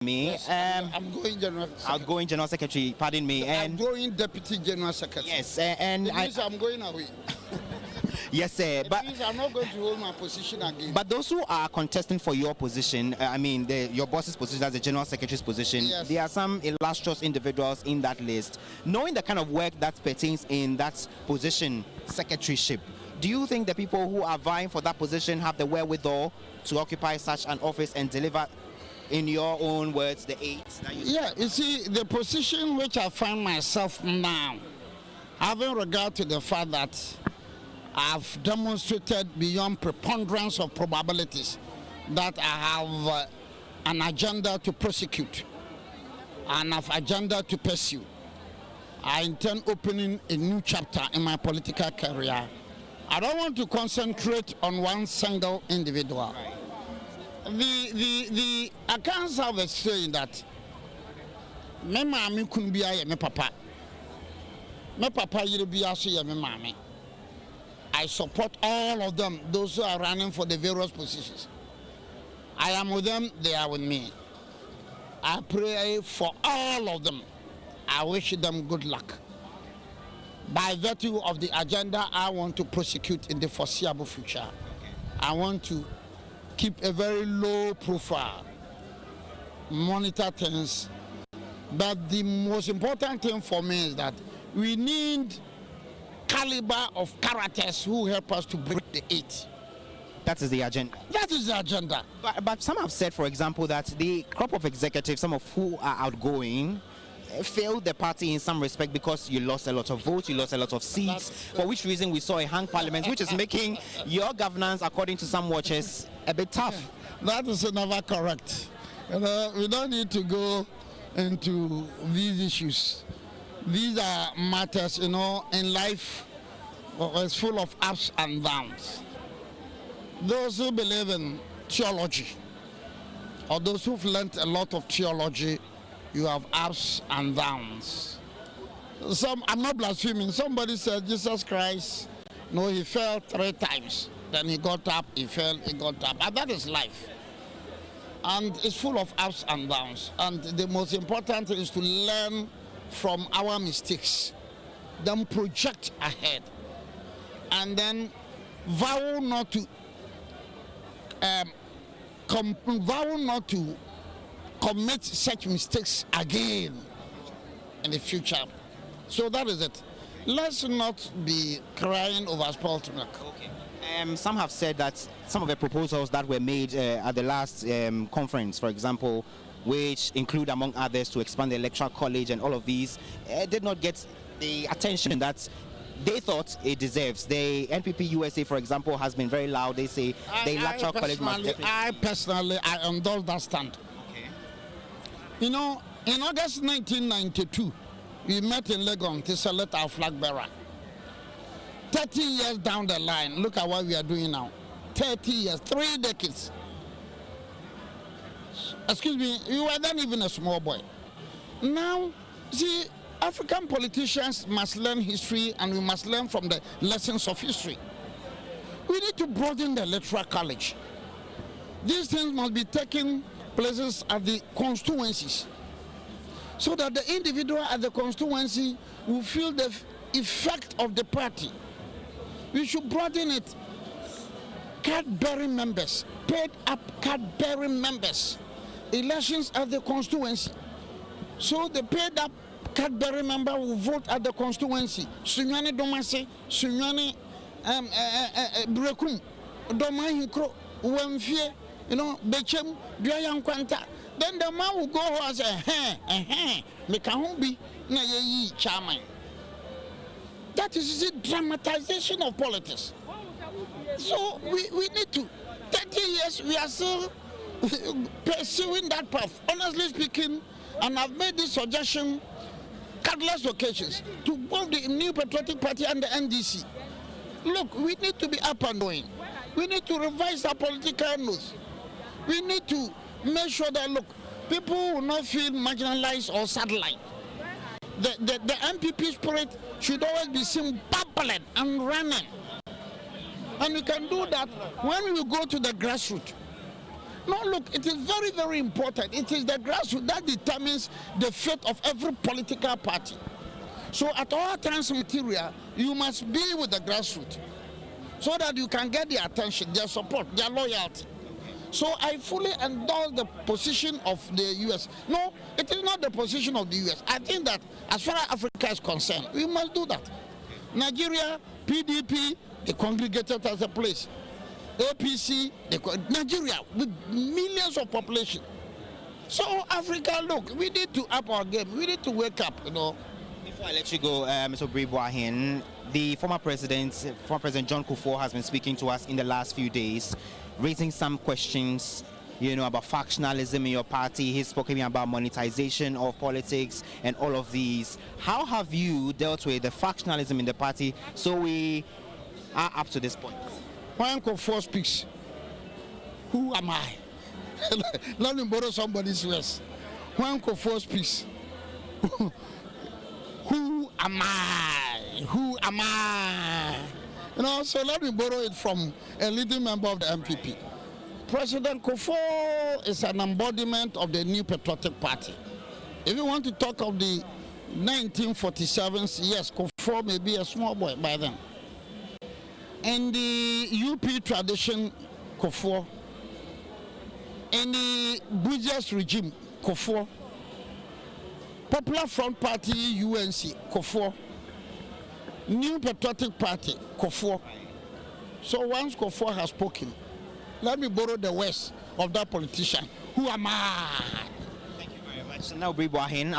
me. Yes, I'm going General Secretary. Outgoing General Secretary, pardon me. And outgoing Deputy General Secretary. Yes, and I'm going away. Yes, sir. But I'm not going to hold my position again. But those who are contesting for your position, your boss's position as the General Secretary's position, yes, there are some illustrious individuals in that list. Knowing the kind of work that pertains in that position, secretaryship, do you think the people who are vying for that position have the wherewithal to occupy such an office and deliver, in your own words, the aids that you... Yeah, you see, the position which I find myself now, having regard to the fact that I've demonstrated beyond preponderance of probabilities that I have an agenda to prosecute and an agenda to pursue. I intend opening a new chapter in my political career. I don't want to concentrate on one single individual. The accounts have a saying that me mami couldn't be me papa. Me papa you be also me mami. I support all of them, those who are running for the various positions. I am with them, they are with me. I pray for all of them. I wish them good luck. By virtue of the agenda I want to prosecute in the foreseeable future, I want to keep a very low profile, monitor things. But the most important thing for me is that we need caliber of characters who help us to break the eight. That is the agenda. That is the agenda. But some have said, for example, that the crop of executives, some of who are outgoing, failed the party in some respect because you lost a lot of votes, you lost a lot of seats, for which reason we saw a hung parliament, which is making your governance, according to some watchers, a bit tough. That is never correct. We don't need to go into these issues. These are matters, in life, it's full of ups and downs. Those who believe in theology, or those who've learned a lot of theology, you have ups and downs. I'm not blaspheming. Somebody said Jesus Christ, he fell 3 times. Then he got up, he fell, he got up. And that is life. And it's full of ups and downs. And the most important thing is to learn from our mistakes, then project ahead, and then vow not to commit such mistakes again in the future. So that is it. Let's not be crying over spilled milk. Okay. Some have said that some of the proposals that were made at the last conference, for example, which include, among others, to expand the electoral college and all of these, did not get the attention that they thought it deserves. The NPP USA, for example, has been very loud. They say the electoral college must definitely... I endorse that stand. Okay. In August 1992, we met in Legon to select our flag bearer. 30 years down the line, look at what we are doing now. 30 years, 3 decades. Excuse me, you were then even a small boy. Now, see, African politicians must learn history, and we must learn from the lessons of history. We need to broaden the electoral college. These things must be taking places at the constituencies, so that the individual at the constituency will feel the effect of the party. We should broaden it. Card-bearing members, paid-up card-bearing members, elections at the constituency. So the paid-up card-bearing member will vote at the constituency. Sunyani Domase, Sunyani Brekum, Domahikro, Wemfie, Bechem, Duayan Quanta. Then the man will go and say, Mekahumbi, Nayi Chairman. That is the dramatization of politics. So we need to, 30 years, we are still pursuing that path. Honestly speaking, and I've made this suggestion countless occasions to both the New Patriotic Party and the NDC. Look, we need to be up and going. We need to revise our political notes. We need to make sure that, look, people will not feel marginalized or sidelined. The NPP spirit should always be seen bubbling and running. And we can do that when we go to the grassroots. No, look, it is very, very important. It is the grassroots that determines the fate of every political party. So at all times material, you must be with the grassroots so that you can get their attention, their support, their loyalty. So I fully endorse the position of the U.S. No, it is not the position of the U.S. I think that as far as Africa is concerned, we must do that. Nigeria, PDP, they congregated as a place. APC, Nigeria, with millions of population. So Africa, look, we need to up our game. We need to wake up, you know. Before I let you go, Mr. Obiri Boahene, the former President John Kufuor has been speaking to us in the last few days, raising some questions, you know, about factionalism in your party. He's spoken about monetization of politics and all of these. How have you dealt with the factionalism in the party so we are up to this point? When Kufuor speaks, who am I? Let me borrow somebody's words. When Kufuor speaks, who am I? Who am I? You know, so let me borrow it from a leading member of the NPP. President Kufuor is an embodiment of the New Patriotic Party. If you want to talk of the 1947s, yes, Kufuor may be a small boy by then. In the UP tradition, Kufuor. In the Bujas regime, Kufuor. Popular Front Party, UNC, Kufuor. New Patriotic Party, Kufuor. So once Kufuor has spoken, let me borrow the words of that politician. Who am I? Thank you very much. Now, Obiri Boahene.